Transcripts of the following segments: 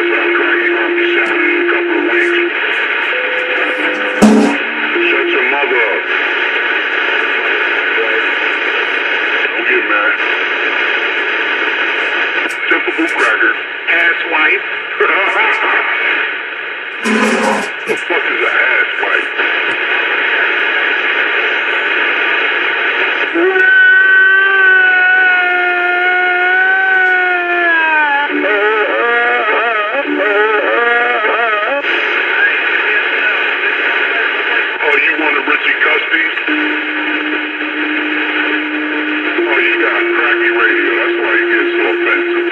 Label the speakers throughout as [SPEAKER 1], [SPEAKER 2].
[SPEAKER 1] Craigie's gonna be sounding in a couple of weeks. Shut your mother up. Don't get mad. Typical cracker.
[SPEAKER 2] Asswipe.
[SPEAKER 1] The fuck is a asswipe? Oh, you want a Richie Cuspies? Oh, you got cracky radio. That's why you get so offensive.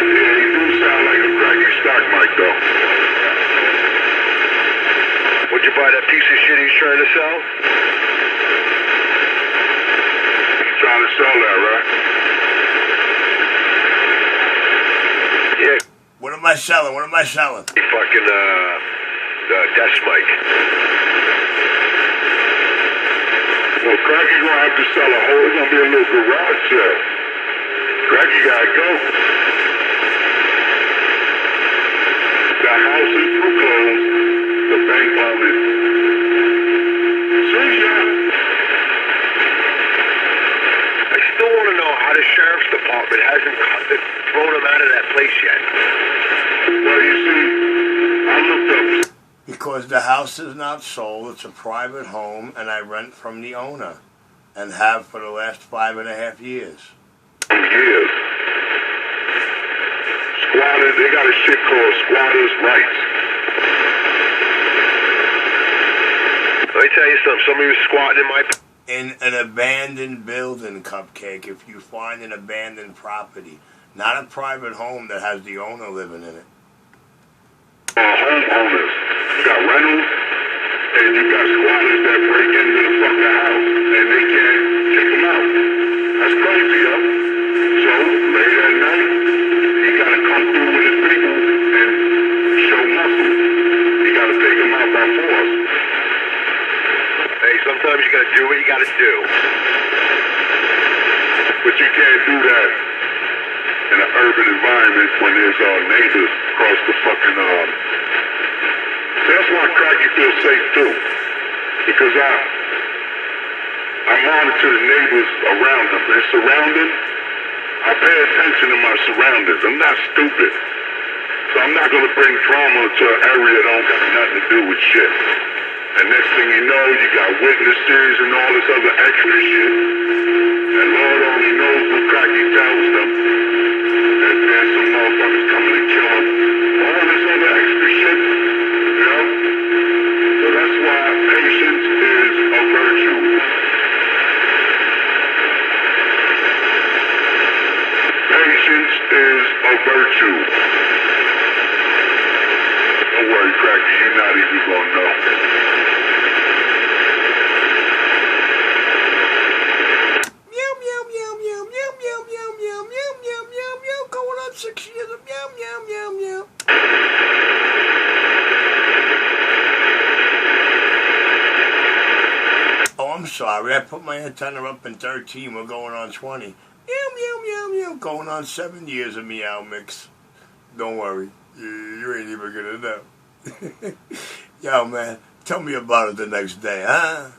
[SPEAKER 1] Yeah, you do sound like a cracky stock mic, though.
[SPEAKER 3] Would you buy that piece of shit he's trying to sell?
[SPEAKER 1] You trying to sell that, right?
[SPEAKER 3] Yeah.
[SPEAKER 4] What am I selling? What am I selling?
[SPEAKER 3] He fucking, desk mic.
[SPEAKER 1] Well, Cracky gonna have to sell a whole, it's gonna be a little garage sale. Cracky gotta go. The house is foreclosed. The bank on it. See ya.
[SPEAKER 3] I still want to know how the sheriff's department hasn't thrown him out of that place yet.
[SPEAKER 1] Well, you see, I looked up.
[SPEAKER 4] Because the house is not sold, it's a private home, and I rent from the owner, and have for the last 5.5 years.
[SPEAKER 1] Years. Squatters, they got a shit called squatters' rights.
[SPEAKER 3] Let me tell you something. Somebody was squatting in my...
[SPEAKER 4] In an abandoned building, Cupcake, if you find an abandoned property, not a private home that has the owner living in it.
[SPEAKER 1] Homeowners. You got rentals, and you got squatters that break into the fucking house, and they can't kick them out. That's crazy, yo. So, late at night, he gotta come through with his people and show muscle. He gotta take them out by force.
[SPEAKER 3] Hey, sometimes you gotta do what you gotta do.
[SPEAKER 1] But you can't do that in an urban environment when there's neighbors across the fucking That's why Cracky feels safe too, because I monitor the neighbors around them. Their surrounding, I pay attention to my surroundings. I'm not stupid, so I'm not gonna bring drama to an area that don't got nothing to do with shit. And next thing you know, you got witnesses and all this other extra shit. And Lord only knows what Cracky tells them. That there's some motherfuckers coming to kill him. All this other extra shit, you know? So that's why patience is a virtue. Patience is a virtue. Don't worry, Cracky, you're not even gonna know.
[SPEAKER 4] Meow, meow, meow, meow, meow, meow, meow, meow, meow, meow, meow, meow, going on 6 years of meow, meow, meow, meow. Oh, I'm sorry, I put my antenna up in 13, we're going on 20. Meow, meow, meow, meow, going on 7 years of meow mix. Don't worry, you ain't even gonna know. Yo, man, tell me about it the next day, huh?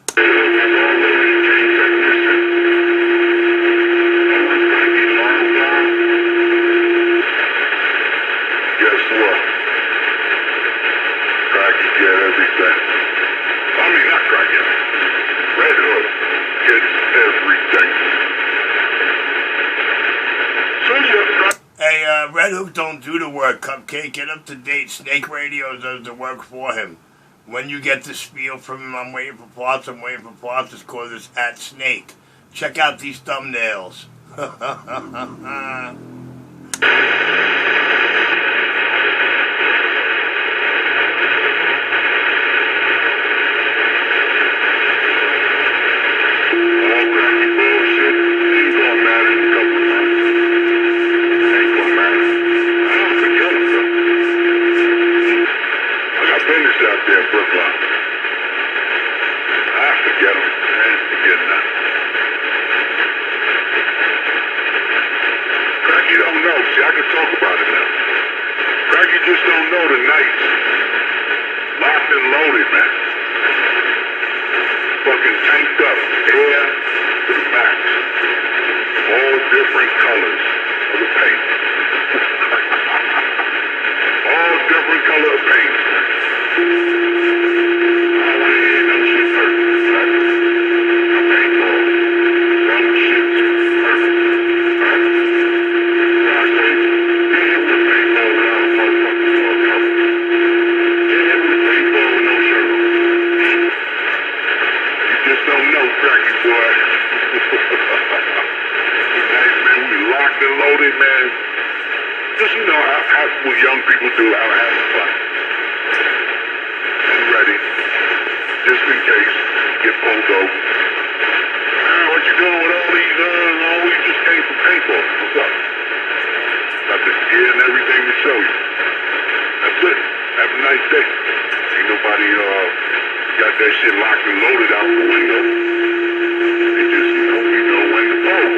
[SPEAKER 1] Guess what? Cracky get everything. I mean, not Cracky. Red Hood gets everything. See ya,
[SPEAKER 4] Hey, Red Hook don't do the work, Cupcake. Get up to date. Snake Radio does the work for him. When you get the spiel from him, I'm waiting for parts, it's called it's at Snake. Check out these thumbnails.
[SPEAKER 1] Out there in Brooklyn. I have to get him. Forget that. Cracky don't know. See, I can talk about it now. Cracky just don't know the nights. Locked and loaded, man. Fucking tanked up. Air to the max. All different colors of the paint. All different color of paint. I want to hear them shit perfect, right? I paintball. Some shit's perfect, right? So I say, get hit with paintball without a motherfucking ball cover. Get hit with paintball with no shirt on. You just don't know, Cracky boy. Nice, man. We locked and loaded, man. Just, you know, how what young people do, how having fun. And ready. Just in case. Get pulled over. What you doing with all these, oh, we just came from paintball. What's up? Got the gear and everything to show you. That's it. Have a nice day. Ain't nobody, got that shit locked and loaded out the window. They just, you know, we know when to pull.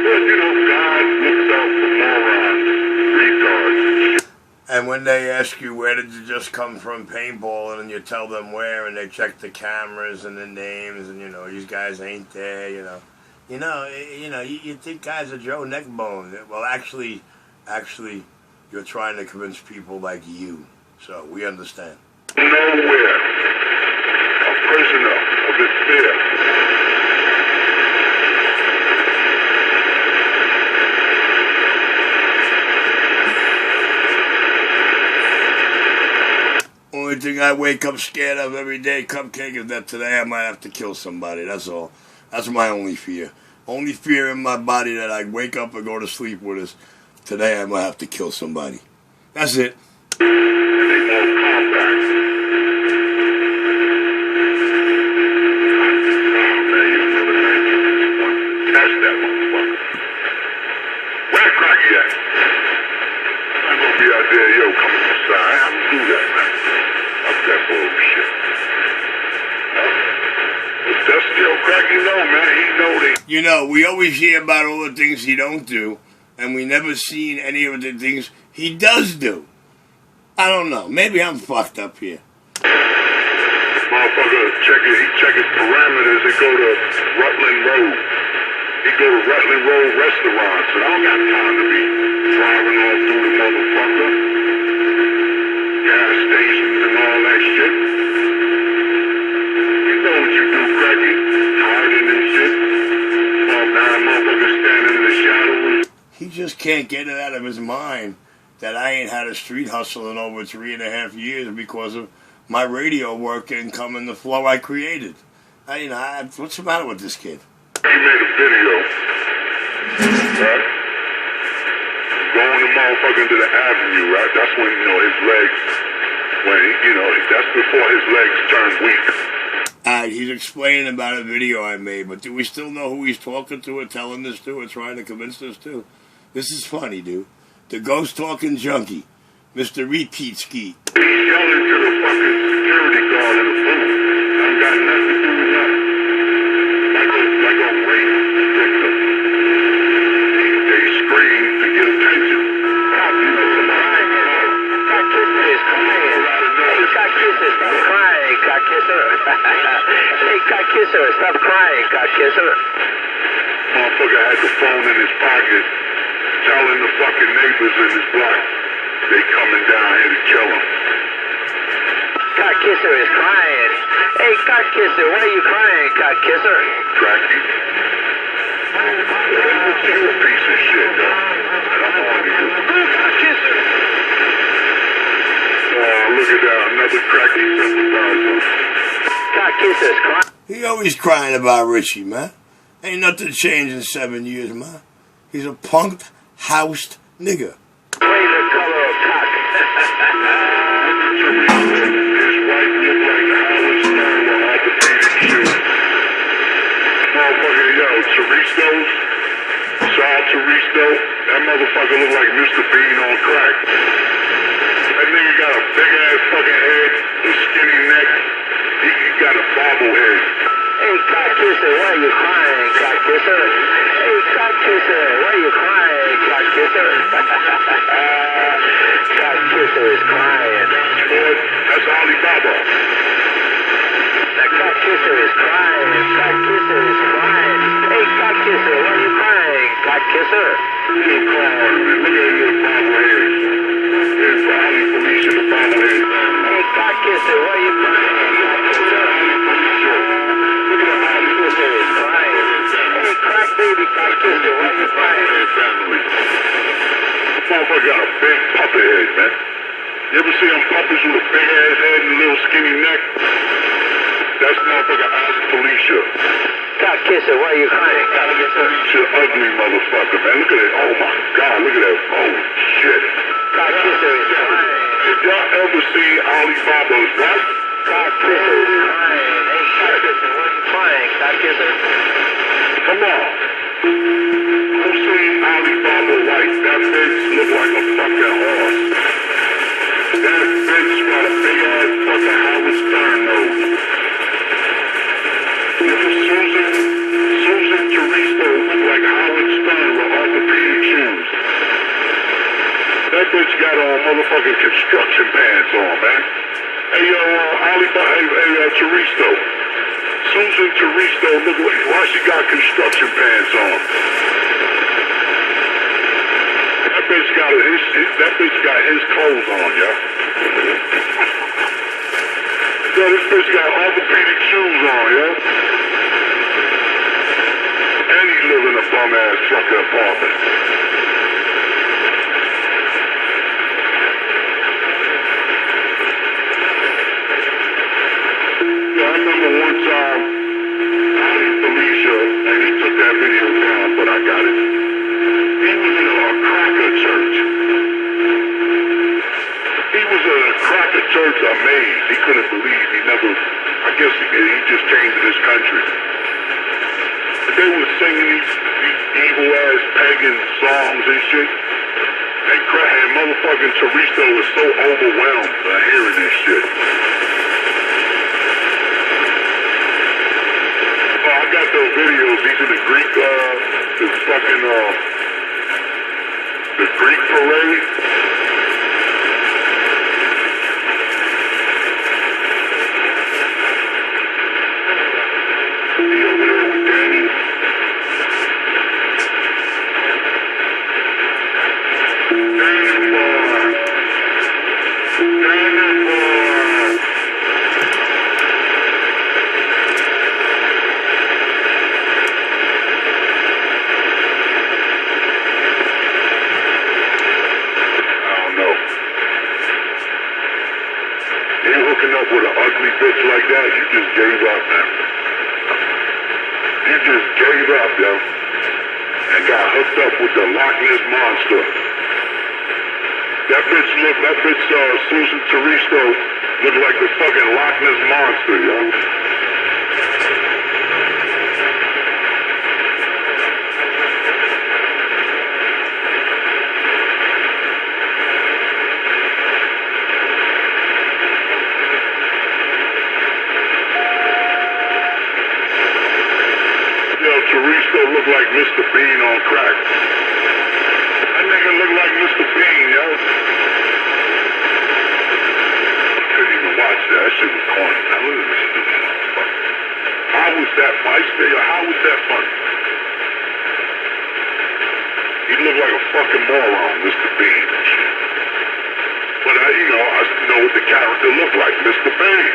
[SPEAKER 1] But, you know, God looks out for morons, retards.
[SPEAKER 4] And when they ask you where did you just come from paintballing, and you tell them where, and they check the cameras and the names, and you know these guys ain't there, you think guys are Joe Neckbone. Well, actually, you're trying to convince people like you. So we understand.
[SPEAKER 1] Nowhere, a prisoner of his fear.
[SPEAKER 4] Only thing I wake up scared of every day, Cupcake, is that today I might have to kill somebody. That's all. That's my only fear. Only fear in my body that I wake up and go to sleep with is today I might have to kill somebody. That's it.
[SPEAKER 1] They more compact. Man, you another night. Catch that motherfucker. Where Cracky at? I'm gonna be out there, yo, coming inside. How do you do that, man? That bullshit. That's still Cracky know, man. He know that.
[SPEAKER 4] You know, we always hear about all the things he don't do, and we never seen any of the things he does do. I don't know. Maybe I'm fucked up here.
[SPEAKER 1] Motherfucker, he check his parameters and go to Rutland Road. He go to Rutland Road restaurant, so I don't got time to be driving all through the motherfucker. Gas stations and all that shit. You know what you do, Cracky. Hiding and shit. All nine motherfuckers standing in the shadows.
[SPEAKER 4] He just can't get it out of his mind that I ain't had a street hustle in over 3.5 years because of my radio work and coming the flow I created. What's the matter with this kid?
[SPEAKER 1] He made a video, right? Going the motherfucker into the avenue, right? That's when, his legs, that's before his legs turned weak.
[SPEAKER 4] He's explaining about a video I made, but do we still know who he's talking to or telling this to or trying to convince this to? This is funny, dude. The ghost talking junkie, Mr. Repeat Ski.
[SPEAKER 1] He's yelling to the fucking security guard in the booth. I've got nothing to do with nothing. Like a rape victim. They scream to get attention.
[SPEAKER 3] Stop crying, Cockisser.
[SPEAKER 1] Motherfucker had the phone in his pocket, telling the fucking neighbors in his block they coming down here to kill him.
[SPEAKER 3] Cockisser is crying. Hey, Cockisser, why are you crying, Cockisser?
[SPEAKER 1] Cracky. You a piece of shit, though. And I'm on you.
[SPEAKER 3] Cockisser.
[SPEAKER 1] Oh, look at that. Another Cracky sympathizer.
[SPEAKER 3] Cockisser's crying.
[SPEAKER 4] He always crying about Richie, man. Ain't nothing changed in 7 years, man. He's a punked, housed nigga.
[SPEAKER 3] Favorite color of cock.
[SPEAKER 1] His wife looked like Howard Stern with orthopedic shoes. Motherfucker, yo, Choristo's, Sal Choristo, that motherfucker look like Mr. Bean on crack. That nigga got a big ass fucking head, a skinny neck. He got a bob bobblehead.
[SPEAKER 3] Hey, cock kisser, why are you crying, cock kisser? Hey, cock kisser, why are you crying, cock kisser? Cock kisser is crying.
[SPEAKER 1] That's Alibaba.
[SPEAKER 3] That cock kisser is crying. Cock kisser is crying. Hey, cock kisser, why are you crying, cock kisser?
[SPEAKER 1] You ain't crying, man. Look at your bobblehead. Here's Ali Felicia, the bobblehead.
[SPEAKER 3] Hey, cock kisser, why are you crying, cock kisser?
[SPEAKER 1] Look at the Ali
[SPEAKER 3] Kisser is crying. Hey, crack baby, cock kisser, why are you crying?
[SPEAKER 1] family. This motherfucker got a big puppet head, man. You ever see them puppies with a big ass head and a little skinny neck? That's motherfucker Ali Felicia.
[SPEAKER 3] Cock kisser, why are you crying, cock kisser?
[SPEAKER 1] Felicia, ugly motherfucker, man. Look at that. Oh my God, look at that. Oh shit.
[SPEAKER 3] Cock kisser is crying.
[SPEAKER 1] If y'all ever see Alibaba's wife,
[SPEAKER 3] Cock kisser is crying. Hey, cock kisser, why are you crying, cock kisser?
[SPEAKER 1] come on. Who seen Alibaba wife? That bitch look like a fucking horse. That bitch got a big ass fucking Howard Stern nose. Susan Teresa look like Howard Stern with orthopedic shoes. That bitch got on motherfucking construction pants on, man. Hey, yo, Alibaba, hey, Teresa. Susan Teresa look like, why she got construction pants on? That bitch got his clothes on, yeah. Yeah, this bitch got orthopedic shoes on, yeah. And he live in a bum ass fucking apartment. Yeah, I remember one time, Ali Felicia, and he took that video down, but I got it. He was in a cracker church. He was in a cracker church amazed. He couldn't believe. He never, I guess he just came to this country. But they were singing these evil ass pagan songs and shit. And motherfucking Teresa was so overwhelmed by hearing this shit. Oh, I got those videos. These are the Greek, the Greek parade. He over there with Danny. Hooking up with an ugly bitch like that, you just gave up, man. You just gave up, yo. And got hooked up with the Loch Ness Monster. That bitch, Susan Teresa, looked like the fucking Loch Ness Monster, yo. Teresa look like Mr. Bean on crack. That nigga look like Mr. Bean, yo. I couldn't even watch that. That shit was corny. Now look at this stupid motherfucker. How was that funny? How was that funny? He looked like a fucking moron, Mr. Bean. But I know what the character looked like, Mr. Bean.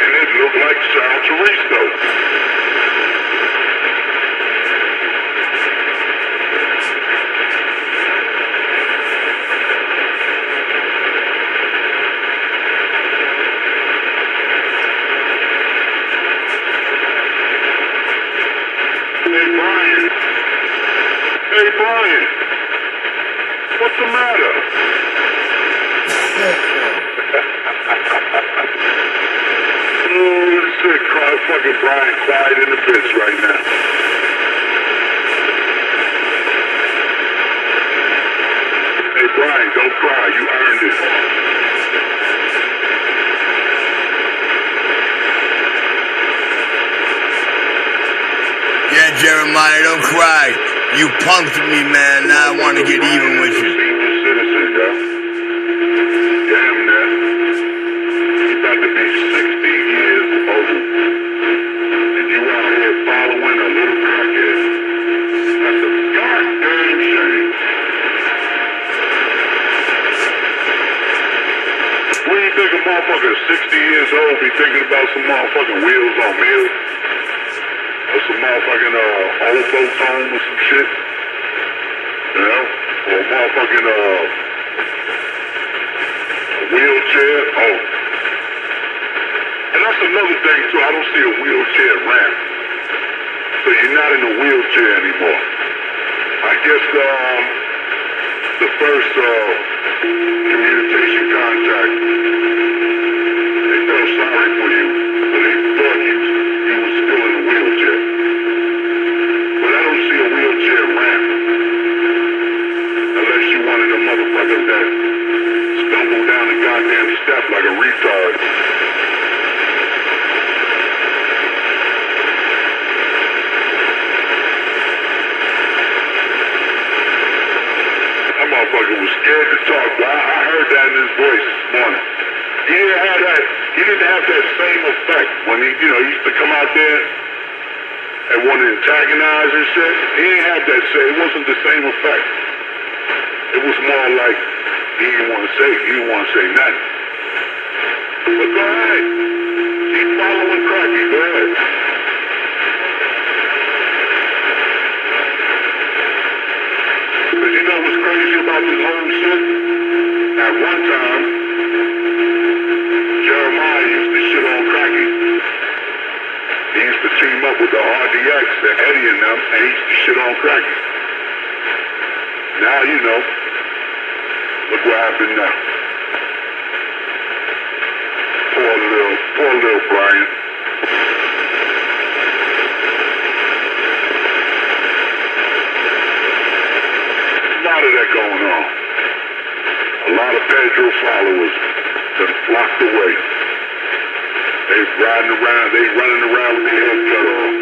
[SPEAKER 1] And it looked like Sal Teresa. Hey, Brian, what's the matter? Oh, shit, fucking Brian quiet in the bitch right now. Hey, Brian, don't cry. You earned it.
[SPEAKER 4] Jeremiah, don't cry. You punked me, man. Now I want to get even with you.
[SPEAKER 1] Senior citizen, yo. Damn that. You about to be 60 years old. And you out here following a little crackhead. That's a goddamn shame. What do you think a motherfucker 60 years old be thinking about some motherfucking wheels on meals? Or some motherfucking old folks home or some shit? You know? Or a motherfucking wheelchair? Oh. And that's another thing too, I don't see a wheelchair ramp. So you're not in a wheelchair anymore. I guess the first communication contact, they felt sorry for you, but they thought you was still in a wheelchair. But I don't see a wheelchair ramp. Unless you one of the motherfuckers that stumble down the goddamn step like a retard. That motherfucker was scared to talk. I heard that in his voice this morning. He didn't have that same effect when he used to come out there and want to antagonize and shit. He didn't have that same, it wasn't the same effect. It was more like he didn't want to say nothing. But go ahead. Keep following Cracky. Go ahead. Because you know what's crazy about this whole shit? At one time, Jeremiah used to shit on Cracky. He used to team up with the RDX and Eddie and them, and he used to shit on Cracky. Now you know. Look what happened now. Poor little Brian. A lot of that going on. A lot of Pedro followers that flocked away. They running around with their head cut off.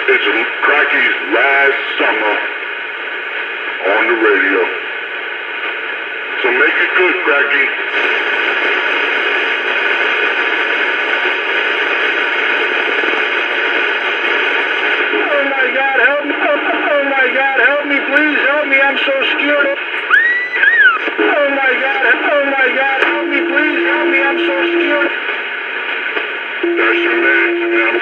[SPEAKER 1] It's Cracky's last summer on the radio. So make it good, Cracky.
[SPEAKER 3] Oh my God, help me. Oh my God, help me, please help me. I'm so scared. Oh my God, help me, please help me. I'm so scared.
[SPEAKER 1] That's your man, you know.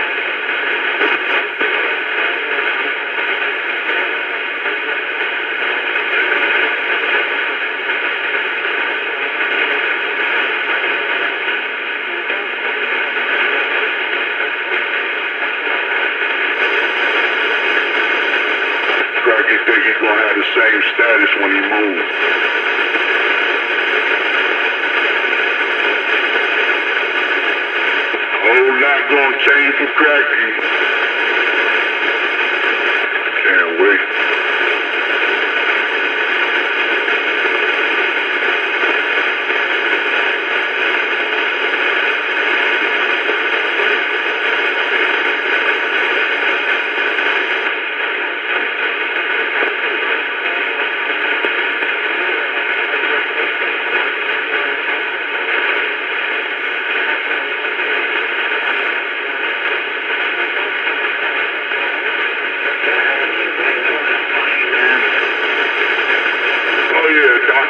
[SPEAKER 1] Cracky think he's gonna have the same status when he moves. Whole lot gonna change for Cracky. Can't wait.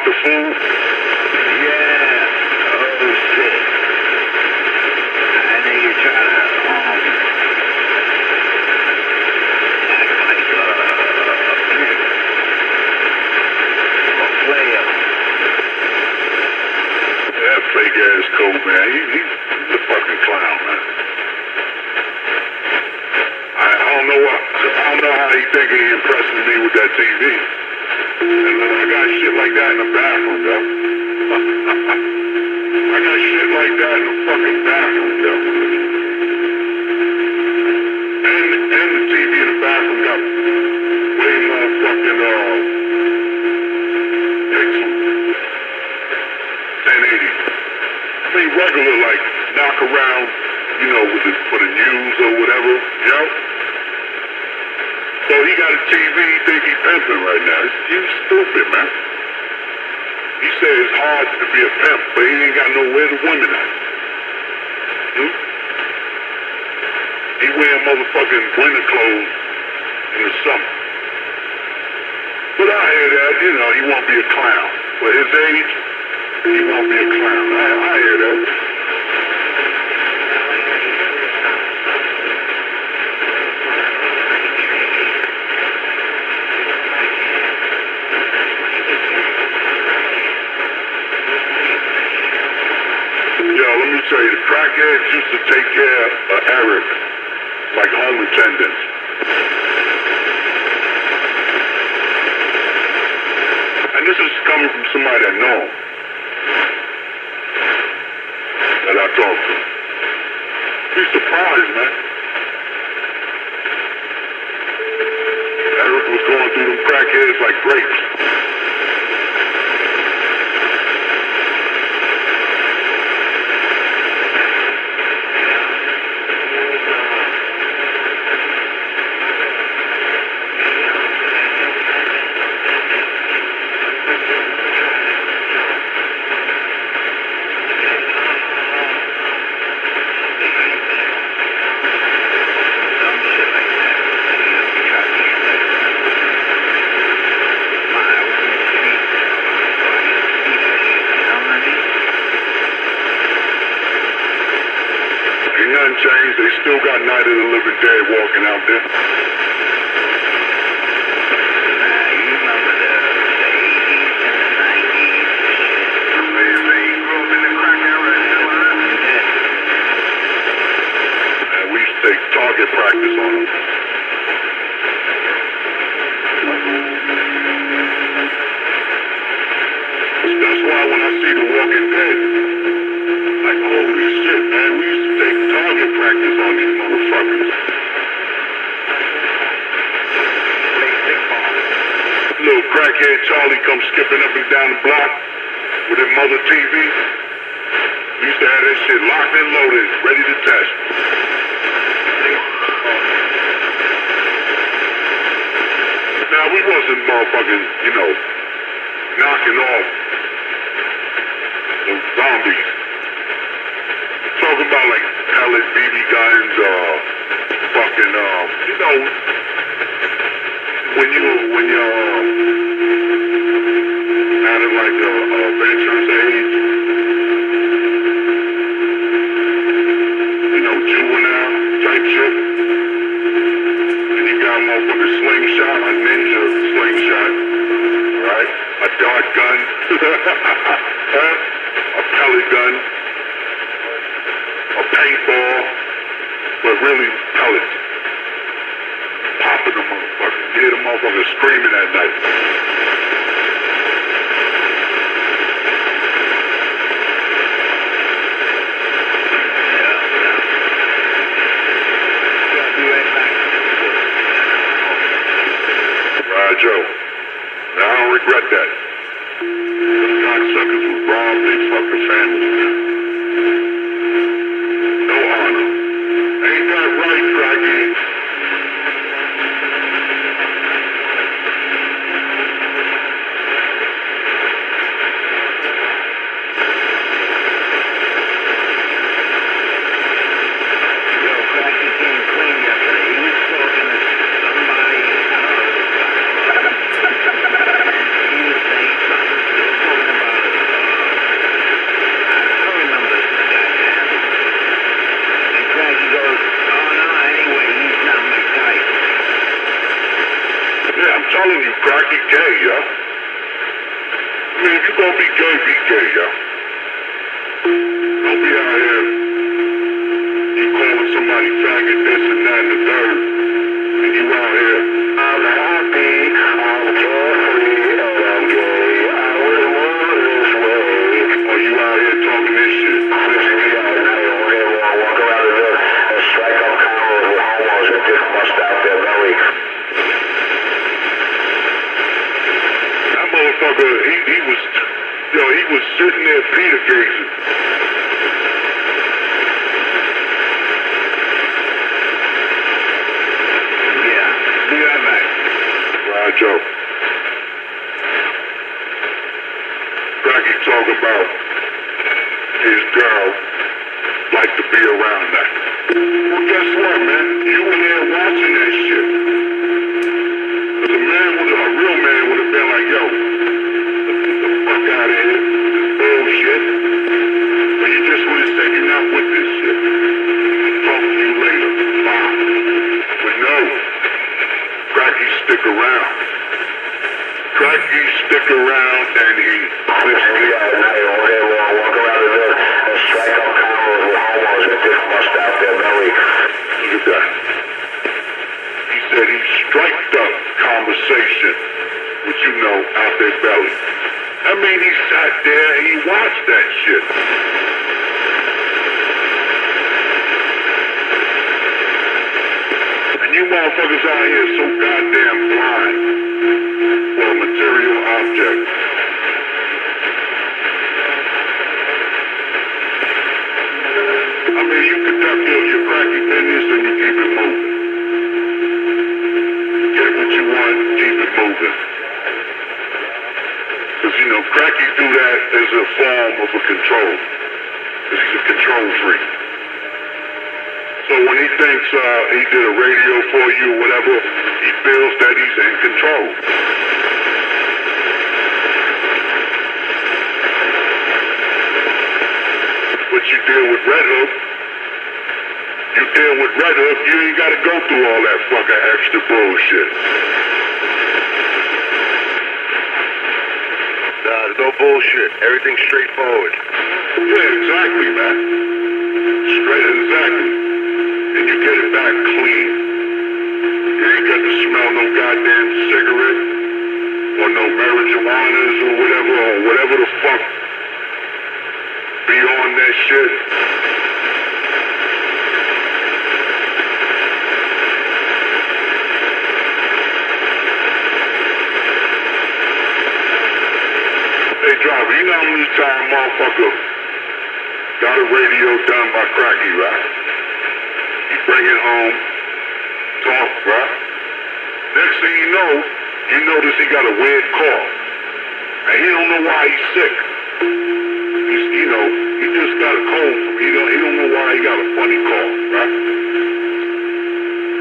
[SPEAKER 1] The fool?
[SPEAKER 3] Yeah. Oh shit. I know you're trying to a player.
[SPEAKER 1] That fake ass coat, man. He's a fucking clown, man. I don't know how he think he impressing me with that TV. And then I got shit like that in the bathroom, yo. I got shit like that in the fucking bathroom, yo. 1080. I mean, regular, like, knock around, you know, for the news or whatever, you know? So he got a TV, he think he pimping right now. You stupid, man. He said it's hard to be a pimp, but he ain't got nowhere to women at. He wearing motherfucking winter clothes in the summer. But I hear that, you know, he won't be a clown. For his age, he won't be a clown. I hear that. Yo, let me tell you, the crackheads used to take care of Eric like home attendants. And this is coming from somebody that know him, that I talk to. Be surprised, man. Eric was going through them crackheads like grapes. Changed. They still got Night of the Living Dead walking out there.
[SPEAKER 3] You remember the 80s and the 90s. They grew up in the crack era still on.
[SPEAKER 1] And we used to take target practice on them. That's why when I see The Walking Dead, like, holy shit, man, we used to take target practice on these motherfuckers. Little crackhead Charlie comes skipping up and down the block with his mother TV. We used to have that shit locked and loaded, ready to test. Now, we wasn't motherfucking, you know, knocking off those zombies. Talking about like pellet BB guns, fucking, you know, when you're at like a adventurous age, you know, juvenile type shit, and you got a motherfucking slingshot, a ninja slingshot, right? A dart gun, a pellet gun. A paintball, but really pellets. Popping the motherfucker. You hear the motherfucker screaming at night. Right, Joe. Now, I don't regret that. Those cocksuckers who robbed their fucking families. Ain't that right, crackhead? Telling you, cracky gay, yeah? I mean, if you gonna be gay, yeah? Don't be out here, you calling somebody faggot this and that and the third, and you out here, I'm happy, I'm carefree, and I'm gay, I was born this way. Or you out here talking this shit. Walk around and strike up combos with homos and just bust out their belly. Motherfucker, he was was sitting there Peter gazing.
[SPEAKER 3] Yeah, be right back.
[SPEAKER 1] Right, Joe. Cracky talking about his girl like to be around that. Well, guess what, man? You were there watching that shit. Cause a real man would have been like, yo, get the fuck out of here. This bullshit. But you just would have said, you're not with this shit. Talk to you later. Bye. But no. Cracky stick around. Cracky stick around and he
[SPEAKER 3] We got a night over here. We'll walk around and strike up combos with homos and just bust out their belly.
[SPEAKER 1] Look at that. He said he striked up conversation with, you know, out their belly. I mean, he sat there and he watched that shit. And you motherfuckers out here so goddamn blind for a material object. I mean, you conduct your cracky business and you keep it moving. Get what you want, keep it moving. Because, you know, cracky do that as a form of a control. Because he's a control freak. So when he thinks he did a radio for you or whatever, he feels that he's in control. But you deal with Red Hook, you ain't got to go through all that fucking extra bullshit.
[SPEAKER 3] Nah, there's no bullshit. Everything's straightforward.
[SPEAKER 1] Yeah, exactly, man. Straight, exactly. And you get it back clean. You ain't got to smell no goddamn cigarette or no marijuanas or whatever the fuck be on that shit. Hey, driver, you know how many times motherfucker got a radio done by Cracky, right? You bring it home, talk, right? Next thing you notice he got a weird cough. And he don't know why he's sick. He just got a cold. He don't know why he got a funny cough, right?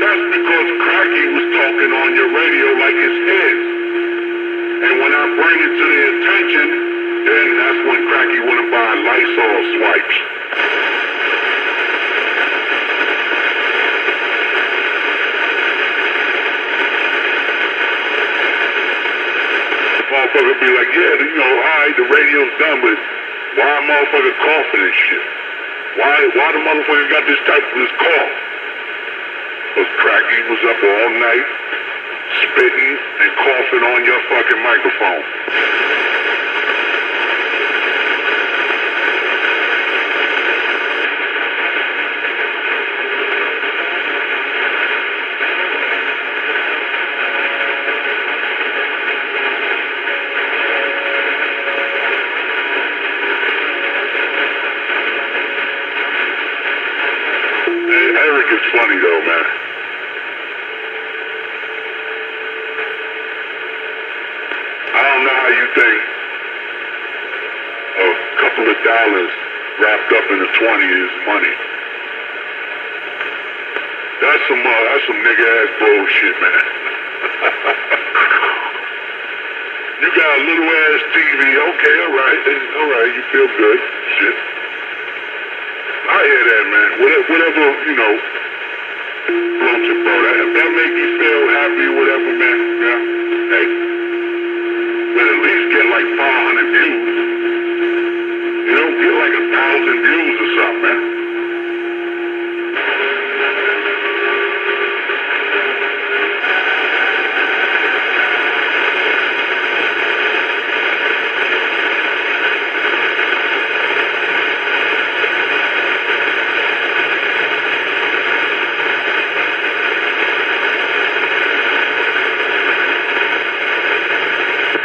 [SPEAKER 1] That's because Cracky was talking on your radio like it's his. And when I bring it to their attention, then that's when Cracky went and buy Lysol swipes. Motherfucker be like, yeah, alright, the radio's done, but why a motherfucker coughing and shit? Why the motherfucker got this cough? Because Cracky was up all night, spitting and coughing on your fucking microphone. Eric is funny though, man. I don't know how you think a couple of dollars wrapped up in a 20 is money. That's some nigga ass bullshit, man. You got a little ass TV, okay, alright, you feel good, shit. I hear that, man. Whatever, floats your boat. If that make you feel happy, whatever, man, yeah, hey. But at least get like 500 views. Get like 1,000 views or something, man.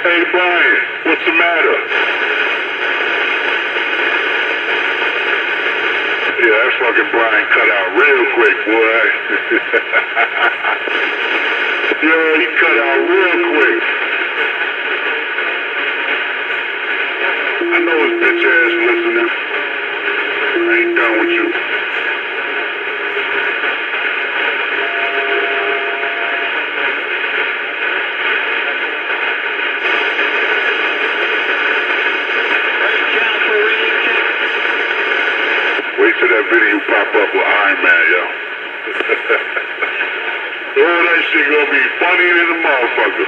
[SPEAKER 1] Hey, Brian, what's the matter? Yeah, that fucking blind cut out real quick, boy. Yeah, he cut out real quick. I know his bitch ass listening. I ain't done with you. Wait till that video pop up with Iron Man, yo. Oh, that shit gonna be funny than a motherfucker.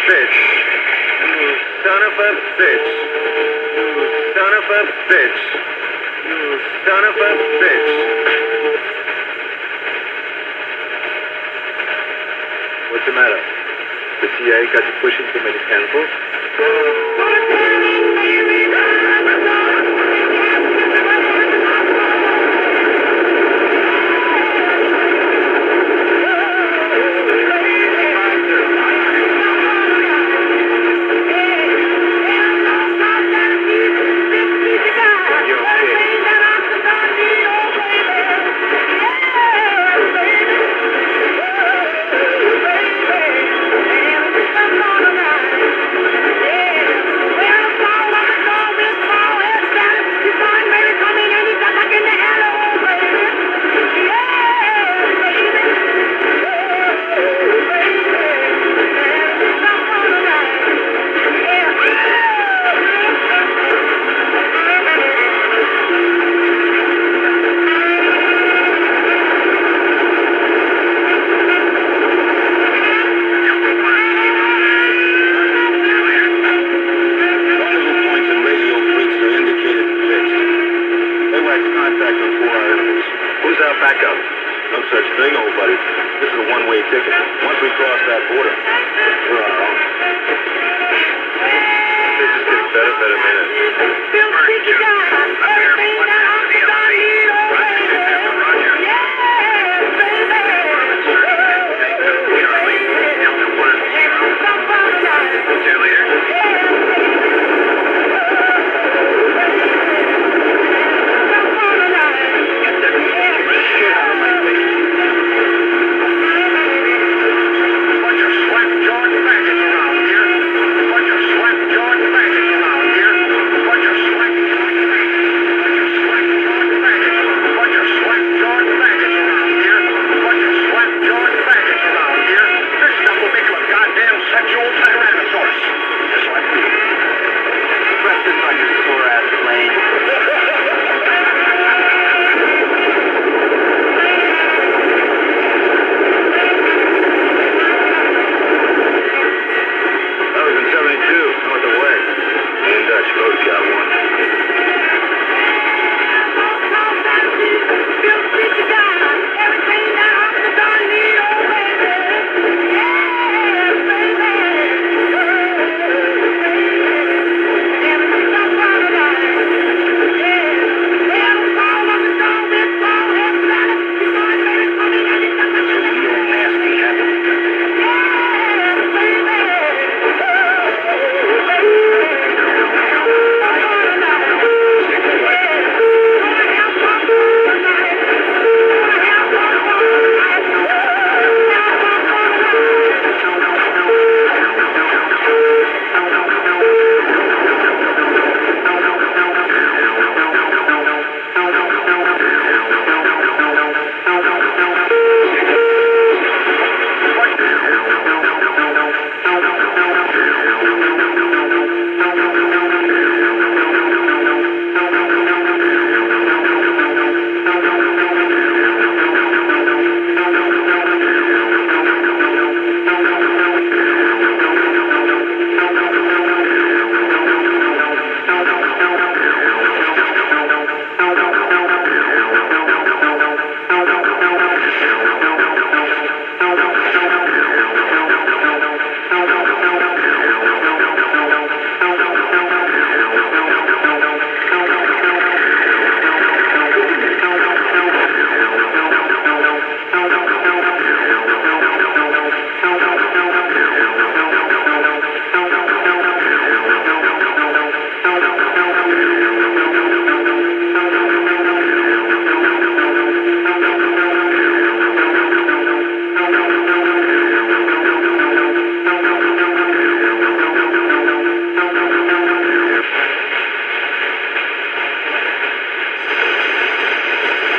[SPEAKER 3] bitch. You son of a bitch. You son of a bitch. You son of a bitch. What's the matter? The CIA got you pushing too many pencils? Backup. No such thing, old buddy. This is a one-way ticket. Once we cross that border, we're on our own. This is getting better, man.